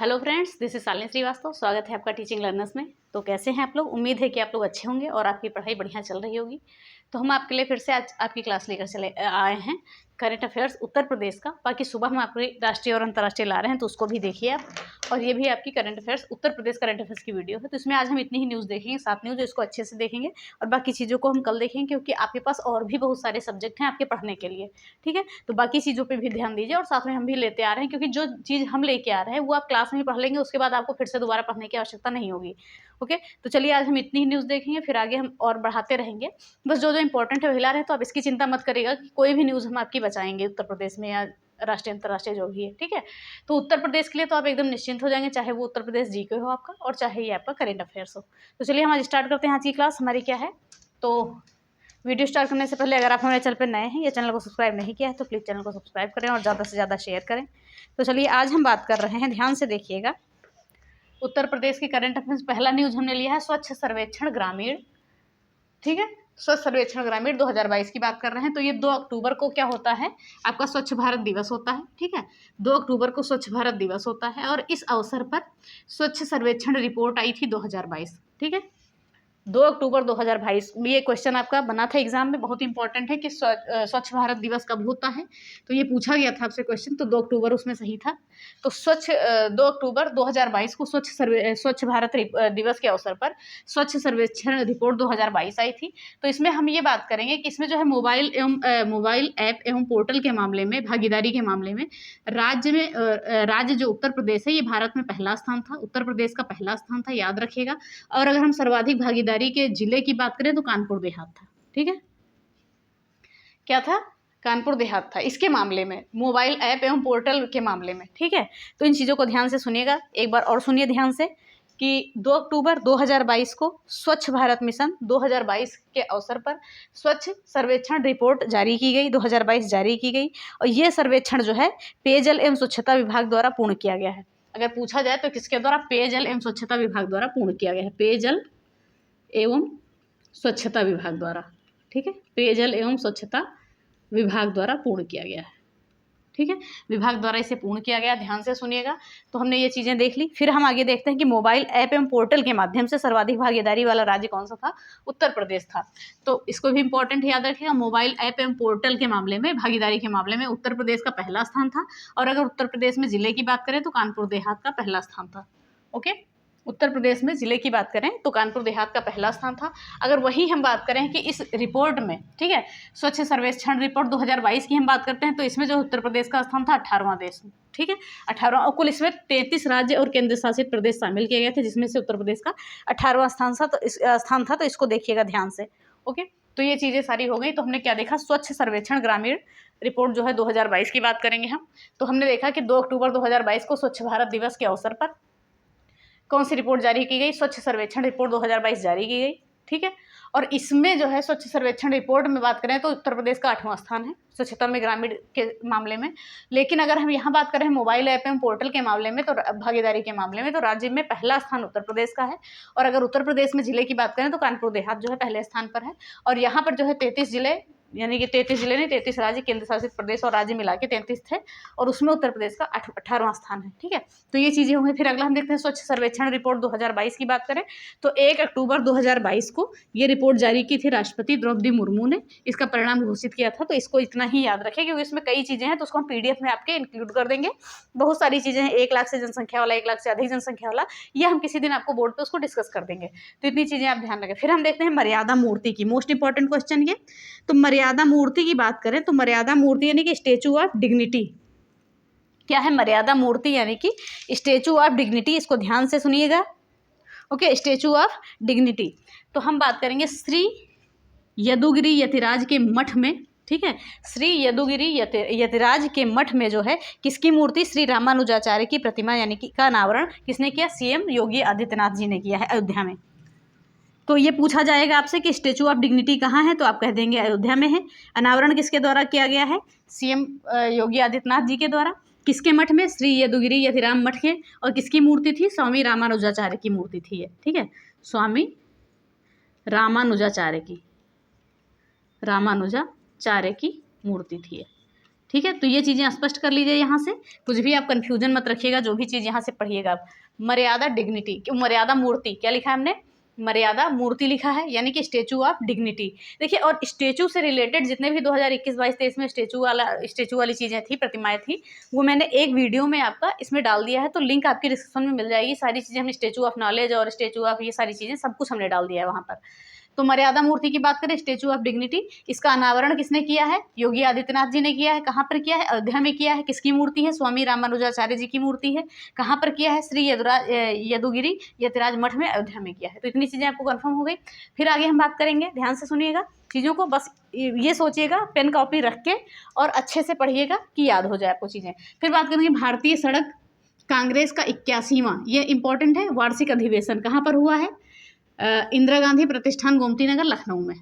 Hello friends, this is Shalini Srivastava. स्वागत है आपका टीचिंग लर्नर्स में। तो कैसे हैं आप लोग? उम्मीद है कि आप लोग अच्छे होंगे और आपकी पढ़ाई बढ़िया चल रही होगी। तो हम आपके लिए फिर से आज आपकी क्लास लेकर चले आए हैं करंट अफेयर्स उत्तर प्रदेश का। बाकी सुबह हम आपको राष्ट्रीय और अंतर्राष्ट्रीय ला रहे हैं, तो उसको भी देखिए आप। और ये भी आपकी current affairs Uttar Pradesh current affairs की वीडियो है। तो इसमें आज हम इतनी ही न्यूज़ देखेंगे, 7 न्यूज़, इसको अच्छे से देखेंगे और बाकी चीज़ों को हम कल देखेंगे, क्योंकि आपके पास और भी बहुत सारे सब्जेक्ट हैं आपके पढ़ने के लिए। ठीक है, तो बाकी चीज़ों पे भी ध्यान दीजिए और साथ में हम भी लेते आ रहे हैं, क्योंकि जो चीज़ हम लेके आ रहे हैं वो आप क्लास में ही पढ़ लेंगे, उसके बाद आपको फिर से दोबारा पढ़ने की आवश्यकता नहीं होगी। ओके, तो चलिए आज हम इतनी ही न्यूज़ देखेंगे, फिर आगे हम और बढ़ाते रहेंगे। बस जो जो इंपॉर्टेंट है वही ला रहे हैं, तो आप इसकी चिंता मत करिएगा कि कोई भी न्यूज़ हम आपकी बचाएंगे उत्तर प्रदेश में या राष्ट्रीय अंतर्राष्ट्रीय जो भी है। ठीक है, तो उत्तर प्रदेश के लिए तो आप एकदम निश्चिंत हो जाएंगे, चाहे वो उत्तर प्रदेश जीके हो आपका और चाहे ये आपका करेंट अफेयर्स हो। तो चलिए हम आज स्टार्ट करते हैं। आज की क्लास हमारी क्या है, तो वीडियो स्टार्ट करने से पहले अगर आप हमारे चैनल पर नए हैं या चैनल को सब्सक्राइब नहीं किया है तो प्लीज़ चैनल को सब्सक्राइब करें और ज़्यादा से ज़्यादा शेयर करें। तो चलिए आज हम बात कर रहे हैं, ध्यान से देखिएगा, उत्तर प्रदेश की करंट अफेयर्स। पहला न्यूज़ हमने लिया है स्वच्छ सर्वेक्षण ग्रामीण। ठीक है, स्वच्छ सर्वेक्षण ग्रामीण 2022 की बात कर रहे हैं। तो ये 2 अक्टूबर को क्या होता है, आपका स्वच्छ भारत दिवस होता है। ठीक है, 2 अक्टूबर को स्वच्छ भारत दिवस होता है और इस अवसर पर स्वच्छ सर्वेक्षण रिपोर्ट आई थी 2022। ठीक है, 2 अक्टूबर 2022। ये क्वेश्चन आपका बना था एग्जाम में, बहुत इंपॉर्टेंट है कि स्वच्छ भारत दिवस कब होता है। तो ये पूछा गया था आपसे क्वेश्चन, तो 2 अक्टूबर उसमें सही था। तो 2 अक्टूबर 2022 को स्वच्छ भारत दिवस के अवसर पर स्वच्छ सर्वेक्षण रिपोर्ट 2022 आई थी। तो इसमें हम ये बात करेंगे कि इसमें जो है मोबाइल ऐप एवं पोर्टल के मामले में, भागीदारी के मामले में राज्य जो उत्तर प्रदेश है, ये भारत में पहला स्थान था, उत्तर प्रदेश का पहला स्थान था, याद रखिएगा। और अगर हम सर्वाधिक भागीदारी के जिले की बात करें तो कानपुर देहात था। ठीक है, क्या था? कानपुर देहात था इसके मामले में, मोबाइल ऐप एवं पोर्टल के मामले में। ठीक है, तो इन चीज़ों को ध्यान से सुनिएगा, एक बार और सुनिए ध्यान से कि 2 अक्टूबर 2022 को स्वच्छ भारत मिशन 2022 के अवसर पर स्वच्छ सर्वेक्षण रिपोर्ट जारी की गई, 2022 जारी की गई। और ये सर्वेक्षण जो है पेयजल एवं स्वच्छता विभाग द्वारा पूर्ण किया गया है। अगर पूछा जाए तो किसके द्वारा? पेयजल एवं स्वच्छता विभाग द्वारा पूर्ण किया गया है, पेयजल एवं स्वच्छता विभाग द्वारा। ठीक है, पेयजल एवं स्वच्छता विभाग द्वारा पूर्ण किया गया है। ठीक है, विभाग द्वारा इसे पूर्ण किया गया, ध्यान से सुनिएगा। तो हमने ये चीज़ें देख ली। फिर हम आगे देखते हैं कि मोबाइल ऐप एवं पोर्टल के माध्यम से सर्वाधिक भागीदारी वाला राज्य कौन सा था? उत्तर प्रदेश था। तो इसको भी इंपॉर्टेंट याद रखिएगा, मोबाइल ऐप एवं पोर्टल के मामले में, भागीदारी के मामले में उत्तर प्रदेश का पहला स्थान था। और अगर उत्तर प्रदेश में जिले की बात करें तो कानपुर देहात का पहला स्थान था। ओके, उत्तर प्रदेश में जिले की बात करें तो कानपुर देहात का पहला स्थान था। अगर वही हम बात करें कि इस रिपोर्ट में, ठीक है, स्वच्छ सर्वेक्षण रिपोर्ट 2022 की हम बात करते हैं, तो इसमें जो उत्तर प्रदेश का स्थान था 18वां देश में। ठीक है, 18वां, और कुल इसमें 33 राज्य और केंद्र शासित प्रदेश शामिल किए गए थे, जिसमें से उत्तर प्रदेश का 18वां स्थान था। तो इसको देखिएगा ध्यान से। ओके, तो ये चीज़ें सारी हो गई। तो हमने क्या देखा? स्वच्छ सर्वेक्षण ग्रामीण रिपोर्ट जो है 2022 की बात करेंगे हम। तो हमने देखा कि 2 अक्टूबर 2022 को स्वच्छ भारत दिवस के अवसर पर कौन सी रिपोर्ट जारी की गई? स्वच्छ सर्वेक्षण रिपोर्ट 2022 जारी की गई। ठीक है, और इसमें जो है स्वच्छ सर्वेक्षण रिपोर्ट में बात करें तो उत्तर प्रदेश का 8वां स्थान है स्वच्छता में ग्रामीण के मामले में। लेकिन अगर हम यहाँ बात करें मोबाइल ऐप एवं पोर्टल के मामले में, तो भागीदारी के मामले में, तो राज्य में पहला स्थान उत्तर प्रदेश का है। और अगर उत्तर प्रदेश में जिले की बात करें तो कानपुर देहात जो है पहले स्थान पर है। और यहाँ पर जो है 33 जिले, यानी कि 33 जिले नहीं, 33 राज्य, केंद्र शासित प्रदेश और राज्य मिला के 33 थे, और उसमें उत्तर प्रदेश का 18वां स्थान है। ठीक है, तो ये चीज़ें होंगी। फिर अगला हम देखते हैं स्वच्छ सर्वेक्षण रिपोर्ट 2022 की बात करें तो 1 अक्टूबर 2022 को ये रिपोर्ट जारी की थी राष्ट्रपति द्रौपदी मुर्मू ने, इसका परिणाम घोषित किया था। तो इसको इतना ही याद रखें, क्योंकि इसमें कई चीज़ें हैं, तो उसको हम PDF में आपके इंक्लूड कर देंगे। बहुत सारी चीज़ें हैं, 1 लाख से जनसंख्या वाला, 1 लाख से अधिक जनसंख्या वाला, ये हम किसी दिन आपको बोर्ड पर उसको डिस्कस कर देंगे। तो इतनी चीज़ें आप ध्यान रखें। फिर हम देखते हैं मर्यादा मूर्ति की, मोस्ट इंपॉर्टेंट क्वेश्चन ये। तो मर्यादा मूर्ति की बात करें तो मर्यादा मूर्ति यानी कि स्टैचू ऑफ डिग्निटी। क्या है मर्यादा मूर्ति? यानी कि स्टैचू ऑफ डिग्निटी। इसको ध्यान से सुनिएगा। Okay, statue of dignity. तो हम बात करेंगे श्री यदुगिरी यतिराज के मठ में। ठीक है, श्री यदुगिरी यतिराज के मठ में जो है किसकी मूर्ति? श्री रामानुजाचार्य की प्रतिमा, यानी कि का अनावरण किसने किया? CM योगी आदित्यनाथ जी ने किया है अयोध्या में। तो ये पूछा जाएगा आपसे कि स्टैचू ऑफ डिग्निटी कहाँ है, तो आप कह देंगे अयोध्या में है। अनावरण किसके द्वारा किया गया है? CM योगी आदित्यनाथ जी के द्वारा। किसके मठ में? श्री यदुगिरी यतिराम मठ के। और किसकी मूर्ति थी? स्वामी रामानुजाचार्य की मूर्ति थी ये। ठीक है, स्वामी रामानुजाचार्य की मूर्ति थी ये। ठीक है, तो ये चीज़ें स्पष्ट कर लीजिए यहाँ से, कुछ भी आप कन्फ्यूजन मत रखिएगा, जो भी चीज़ यहाँ से पढ़िएगा आप। मर्यादा डिग्निटी, मर्यादा मूर्ति क्या लिखा है हमने, मर्यादा मूर्ति लिखा है, यानी कि स्टेचू ऑफ डिग्निटी। देखिए, और स्टेचू से रिलेटेड जितने भी 2021, 22, 23 में स्टेचू वाली चीज़ें थी, प्रतिमाएं थी, वो मैंने एक वीडियो में आपका इसमें डाल दिया है, तो लिंक आपकी डिस्क्रिप्शन में मिल जाएगी। सारी चीज़ें हमने स्टेचू ऑफ नॉलेज और स्टेचू ऑफ ये सारी चीज़ें सब कुछ हमने डाल दिया है वहाँ पर। तो मर्यादा मूर्ति की बात करें, स्टेचू ऑफ डिग्निटी, इसका अनावरण किसने किया है, योगी आदित्यनाथ जी ने किया है। कहाँ पर किया है, अयोध्या में किया है। किसकी मूर्ति है, स्वामी रामानुजाचार्य जी की मूर्ति है। कहाँ पर किया है, श्री यदुगिरी यतिराज मठ में, अयोध्या में किया है। तो इतनी चीज़ें आपको कन्फर्म हो गई। फिर आगे हम बात करेंगे, ध्यान से सुनिएगा चीज़ों को, बस ये सोचिएगा, पेन कॉपी रख के और अच्छे से पढ़िएगा कि याद हो जाए आपको चीज़ें। फिर बात करेंगे भारतीय सड़क कांग्रेस का 81वां, ये इंपॉर्टेंट है, वार्षिक अधिवेशन कहाँ पर हुआ है, इंदिरा गांधी प्रतिष्ठान गोमती नगर लखनऊ में।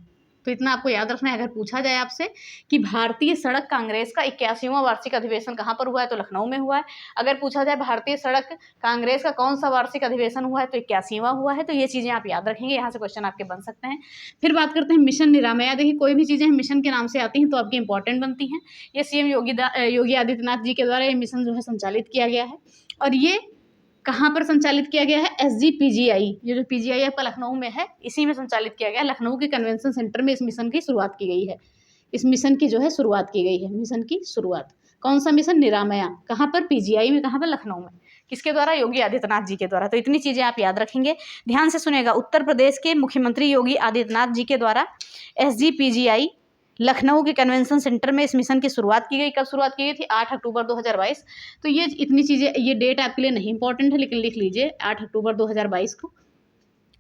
तो इतना आपको याद रखना है। अगर पूछा जाए आपसे कि भारतीय सड़क कांग्रेस का 81वां वार्षिक अधिवेशन कहाँ पर हुआ है, तो लखनऊ में हुआ है। अगर पूछा जाए भारतीय सड़क कांग्रेस का कौन सा वार्षिक अधिवेशन हुआ है, तो 81वां हुआ है। तो ये चीज़ें आप याद रखेंगे, यहाँ से क्वेश्चन आपके बन सकते हैं। फिर बात करते हैं मिशन निरामया। देखिए, कोई भी चीज़ें मिशन के नाम से आती हैं तो आपकी इंपॉर्टेंट बनती हैं। ये सीएम योगी आदित्यनाथ जी के द्वारा ये मिशन जो है संचालित किया गया है, और ये कहाँ पर संचालित किया गया है, SGPGI, ये जो PGI आपका लखनऊ में है, इसी में संचालित किया गया है। लखनऊ के कन्वेंशन सेंटर में इस मिशन की शुरुआत की गई है। इस मिशन की जो है शुरुआत की गई है, मिशन की शुरुआत। कौन सा मिशन, निरामया, कहाँ पर, PGI में, कहाँ पर, लखनऊ में। किसके द्वारा, योगी आदित्यनाथ जी के द्वारा। तो इतनी चीज़ें आप याद रखेंगे, ध्यान से सुनेगा। उत्तर प्रदेश के मुख्यमंत्री योगी आदित्यनाथ जी के द्वारा SGPGI लखनऊ के कन्वेंशन सेंटर में इस मिशन की शुरुआत की गई। कब शुरुआत की गई थी, 8 अक्टूबर 2022। तो ये इतनी चीज़ें, ये डेट आपके लिए नहीं इंपॉर्टेंट है, लेकिन लिख लीजिए 8 अक्टूबर 2022 को।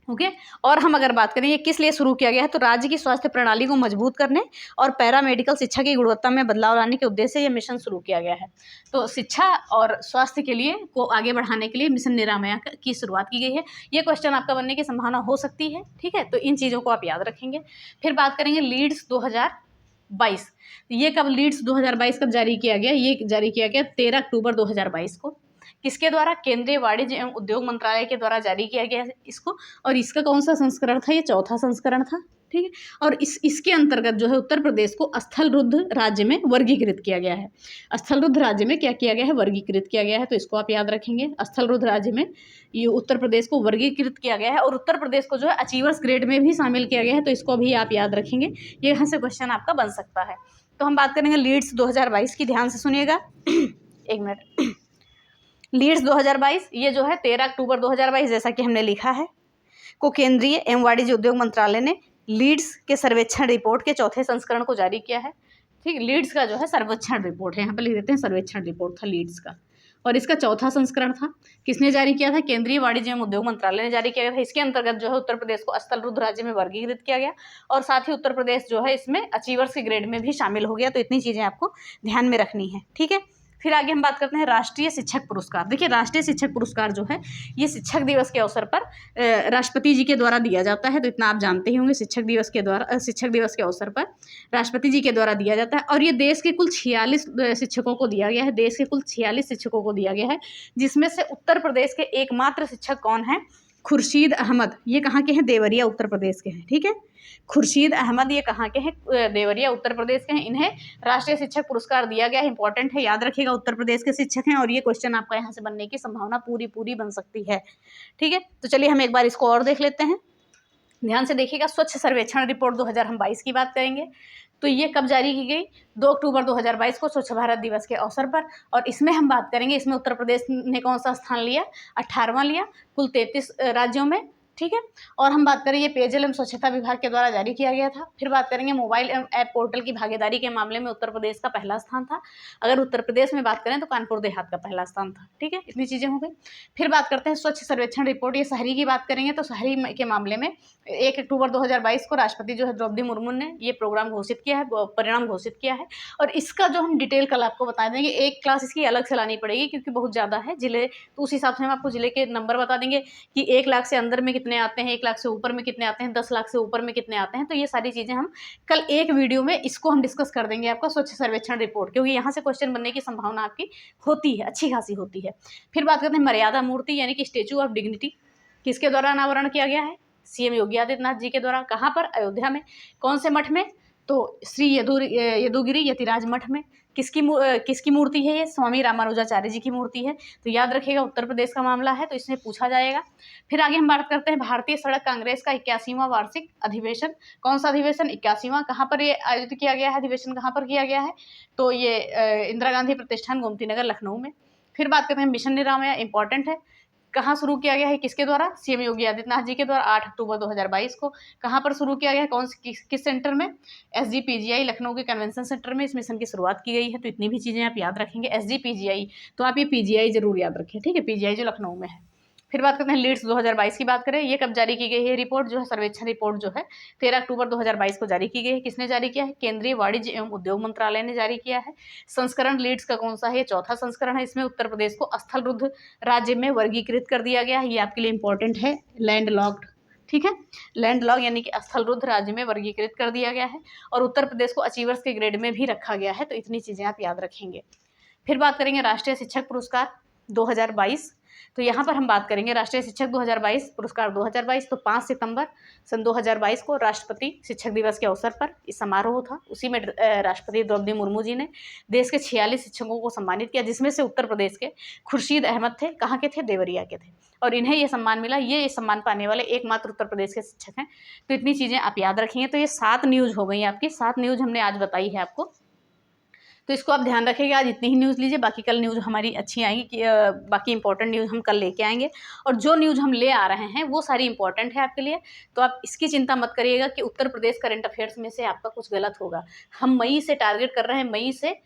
ओके। और हम अगर बात करें ये किस लिए शुरू किया गया है, तो राज्य की स्वास्थ्य प्रणाली को मजबूत करने और पैरामेडिकल शिक्षा की गुणवत्ता में बदलाव लाने के उद्देश्य से ये मिशन शुरू किया गया है। तो शिक्षा और स्वास्थ्य के लिए को आगे बढ़ाने के लिए मिशन निरामया की शुरुआत की गई है। ये क्वेश्चन आपका बनने की संभावना हो सकती है, ठीक है। तो इन चीज़ों को आप याद रखेंगे। फिर बात करेंगे लीड्स 2022। ये कब, लीड्स 2022 कब जारी किया गया, ये जारी किया गया 13 अक्टूबर 2022 को। किसके द्वारा, केंद्रीय वाणिज्य एवं उद्योग मंत्रालय के द्वारा जारी किया गया इसको। और इसका कौन सा संस्करण था, ये 4था संस्करण था, ठीक है। और इसके अंतर्गत जो है उत्तर प्रदेश को स्थलरुद्ध राज्य में वर्गीकृत किया गया है। स्थलरुद्ध राज्य में क्या किया गया है, वर्गीकृत किया गया है। तो इसको आप याद रखेंगे, स्थलरुद्ध राज्य में ये उत्तर प्रदेश को वर्गीकृत किया गया है। और उत्तर प्रदेश को जो है अचीवर्स ग्रेड में भी शामिल किया गया है। तो इसको भी आप याद रखेंगे, ये यहाँ से क्वेश्चन आपका बन सकता है। तो हम बात करेंगे लीड्स 2022 की, ध्यान से सुनिएगा। एक मिनट। लीड्स 2022 ये जो है 13 अक्टूबर 2022, जैसा कि हमने लिखा है, को केंद्रीय एवं वाणिज्य उद्योग मंत्रालय ने लीड्स के सर्वेक्षण रिपोर्ट के 4थे संस्करण को जारी किया है। ठीक, लीड्स का जो है सर्वेक्षण रिपोर्ट है, यहाँ पर लिख देते हैं सर्वेक्षण रिपोर्ट था लीड्स का, और इसका 4था संस्करण था। किसने जारी किया था, केंद्रीय वाणिज्य एवं उद्योग मंत्रालय ने जारी किया गया था। इसके अंतर्गत जो है उत्तर प्रदेश को स्थलरुद्ध राज्य में वर्गीकृत किया गया, और साथ ही उत्तर प्रदेश जो है इसमें अचीवर्स के ग्रेड में भी शामिल हो गया। तो इतनी चीज़ें आपको ध्यान में रखनी है, ठीक है। फिर आगे हम बात करते हैं राष्ट्रीय शिक्षक पुरस्कार। देखिए, राष्ट्रीय शिक्षक पुरस्कार जो है ये शिक्षक दिवस के अवसर पर राष्ट्रपति जी के द्वारा दिया जाता है। तो इतना आप जानते ही होंगे, शिक्षक दिवस के अवसर पर राष्ट्रपति जी के द्वारा दिया जाता है। और ये देश के कुल 46 शिक्षकों को दिया गया है। देश के कुल 46 शिक्षकों को दिया गया है, जिसमें से उत्तर प्रदेश के एकमात्र शिक्षक कौन है, खुर्शीद अहमद। ये कहाँ के हैं, देवरिया उत्तर प्रदेश के हैं, ठीक है। खुर्शीद अहमद ये कहाँ के हैं, देवरिया उत्तर प्रदेश के हैं। इन्हें राष्ट्रीय शिक्षक पुरस्कार दिया गया है, इंपॉर्टेंट है, याद रखिएगा, उत्तर प्रदेश के शिक्षक हैं। और ये क्वेश्चन आपका यहाँ से बनने की संभावना पूरी बन सकती है, ठीक है। तो चलिए हम एक बार इसको और देख लेते हैं, ध्यान से देखिएगा। स्वच्छ सर्वेक्षण रिपोर्ट 2022 की बात करेंगे, तो ये कब जारी की गई, 2 अक्टूबर 2022 को, स्वच्छ भारत दिवस के अवसर पर। और इसमें हम बात करेंगे, इसमें उत्तर प्रदेश ने कौन सा स्थान लिया, 18वां लिया कुल 33 राज्यों में, ठीक है। और हम बात करें, ये पेयजल एवं स्वच्छता विभाग के द्वारा जारी किया गया था। फिर बात करेंगे मोबाइल एवं ऐप पोर्टल की भागीदारी के मामले में उत्तर प्रदेश का पहला स्थान था। अगर उत्तर प्रदेश में बात करें तो कानपुर देहात का पहला स्थान था, ठीक है। इतनी चीज़ें हो गई। फिर बात करते हैं स्वच्छ सर्वेक्षण रिपोर्ट, ये शहरी की बात करेंगे तो शहरी के मामले में 1 अक्टूबर 2022 को राष्ट्रपति जो है द्रौपदी मुर्मू ने ये प्रोग्राम घोषित किया है, परिणाम घोषित किया है। और इसका जो हम डिटेल कल आपको बता देंगे, एक क्लास इसकी अलग से लानी पड़ेगी क्योंकि बहुत ज़्यादा है जिले, तो उस हिसाब से हम आपको जिले के नंबर बता देंगे कि 1 लाख से अंदर में कितने आते हैं, 1 लाख से ऊपर में कितने आते हैं, 10 लाख से ऊपर में कितने आते हैं। तो ये सारी चीज़ें हम कल एक वीडियो में इसको हम डिस्कस कर देंगे, आपका स्वच्छ सर्वेक्षण रिपोर्ट, क्योंकि यहाँ से क्वेश्चन बनने की संभावना आपकी होती है, अच्छी खासी होती है। फिर बात करते हैं मर्यादा मूर्ति यानी कि स्टेचू ऑफ डिग्निटी, किसके द्वारा अनावरण किया गया है, सीएम योगी आदित्यनाथ जी के द्वारा। कहाँ पर, अयोध्या में। कौन से मठ में, तो श्री यदुगिरी यतिराज मठ में किसकी मूर्ति है? ये स्वामी रामानुजाचार्य जी की मूर्ति है। तो याद रखिएगा, उत्तर प्रदेश का मामला है तो इसमें पूछा जाएगा। फिर आगे हम बात करते हैं भारतीय सड़क कांग्रेस का 81वां वार्षिक अधिवेशन। कौन सा अधिवेशन? 81वां। कहाँ पर ये आयोजित किया गया है? अधिवेशन कहाँ पर किया गया है? तो ये इंदिरा गांधी प्रतिष्ठान, गोमती नगर, लखनऊ में। फिर बात करते हैं मिशन निरामया, इंपॉर्टेंट है। कहाँ शुरू किया गया है? किसके द्वारा? सीएम योगी आदित्यनाथ जी के द्वारा 8 अक्टूबर 2022 को। कहाँ पर शुरू किया गया है? किस सेंटर में? SGPGI लखनऊ के कन्वेंशन सेंटर में इस मिशन की शुरुआत की गई है। तो इतनी भी चीज़ें आप याद रखेंगे। SGPGI, तो आप ये PGI जरूर याद रखें, ठीक है, PGI जो लखनऊ में है। फिर बात करते हैं लीड्स 2022 की बात करें, ये कब जारी की गई है? रिपोर्ट जो है, सर्वेक्षण रिपोर्ट जो है 13 अक्टूबर 2022 को जारी की गई है। किसने जारी किया है? केंद्रीय वाणिज्य एवं उद्योग मंत्रालय ने जारी किया है। संस्करण लीड्स का कौन सा है? चौथा संस्करण है। इसमें उत्तर प्रदेश को स्थलरुद्ध राज्य में वर्गीकृत कर दिया गया है। ये आपके लिए इंपॉर्टेंट है, लैंड लॉक्ड, ठीक है, लैंड लॉक यानी कि स्थलरुद्ध राज्य में वर्गीकृत कर दिया गया है। और उत्तर प्रदेश को अचीवर्स के ग्रेड में भी रखा गया है। तो इतनी चीजें आप याद रखेंगे। फिर बात करेंगे राष्ट्रीय शिक्षक पुरस्कार 2022। तो यहाँ पर हम बात करेंगे राष्ट्रीय शिक्षक 2022 पुरस्कार 2022। तो 5 सितंबर सन 2022 को राष्ट्रपति शिक्षक दिवस के अवसर पर इस समारोह था। उसी में राष्ट्रपति द्रौपदी मुर्मू जी ने देश के 46 शिक्षकों को सम्मानित किया, जिसमें से उत्तर प्रदेश के खुर्शीद अहमद थे। कहाँ के थे? देवरिया के थे। और इन्हें ये सम्मान मिला। ये सम्मान पाने वाले एकमात्र उत्तर प्रदेश के शिक्षक हैं। तो इतनी चीज़ें आप याद रखेंगे। तो ये 7 न्यूज़ हो गई आपकी, 7 न्यूज़ हमने आज बताई है आपको। तो इसको आप ध्यान रखिएगा। आज इतनी ही न्यूज़ लीजिए, बाकी कल न्यूज़ हमारी अच्छी आएंगी कि बाकी इंपॉर्टेंट न्यूज़ हम कल लेके आएंगे। और जो न्यूज़ हम ले आ रहे हैं वो सारी इंपॉर्टेंट है आपके लिए। तो आप इसकी चिंता मत करिएगा कि उत्तर प्रदेश करंट अफेयर्स में से आपका कुछ गलत होगा। हम मई से टारगेट कर रहे हैं, मई से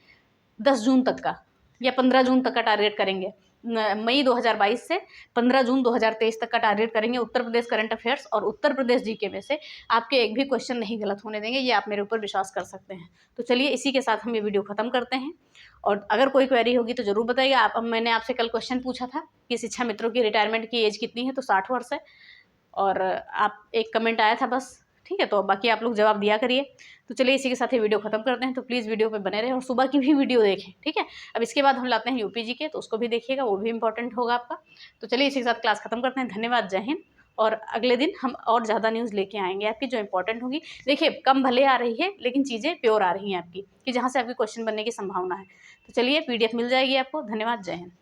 10 जून तक का या 15 जून तक का टारगेट करेंगे। मई 2022 से 15 जून 2023 तक का टारगेट करेंगे उत्तर प्रदेश करंट अफेयर्स। और उत्तर प्रदेश जीके में से आपके एक भी क्वेश्चन नहीं गलत होने देंगे, ये आप मेरे ऊपर विश्वास कर सकते हैं। तो चलिए इसी के साथ हम ये वीडियो खत्म करते हैं। और अगर कोई क्वेरी होगी तो ज़रूर बताइएगा। मैंने आपसे कल क्वेश्चन पूछा था कि शिक्षा मित्रों की रिटायरमेंट की एज कितनी है? तो 60 वर्ष है। और आप एक कमेंट आया था बस, ठीक है। तो बाकी आप लोग जवाब दिया करिए। तो चलिए इसी के साथ ये वीडियो खत्म करते हैं। तो प्लीज़ वीडियो पे बने रहें और सुबह की भी वीडियो देखें, ठीक है। अब इसके बाद हम लाते हैं यूपीजी के, तो उसको भी देखिएगा, वो भी इंपॉर्टेंट होगा आपका। तो चलिए इसी के साथ क्लास खत्म करते हैं। धन्यवाद, जय हिंद। और अगले दिन हम और ज़्यादा न्यूज़ लेके आएंगे आपकी, जो इंपॉर्टेंट होगी। देखिए कम भले आ रही है, लेकिन चीज़ें प्योर आ रही हैं आपकी, कि जहाँ से आपकी क्वेश्चन बनने की संभावना है। तो चलिए PDF मिल जाएगी आपको। धन्यवाद, जय हिंद।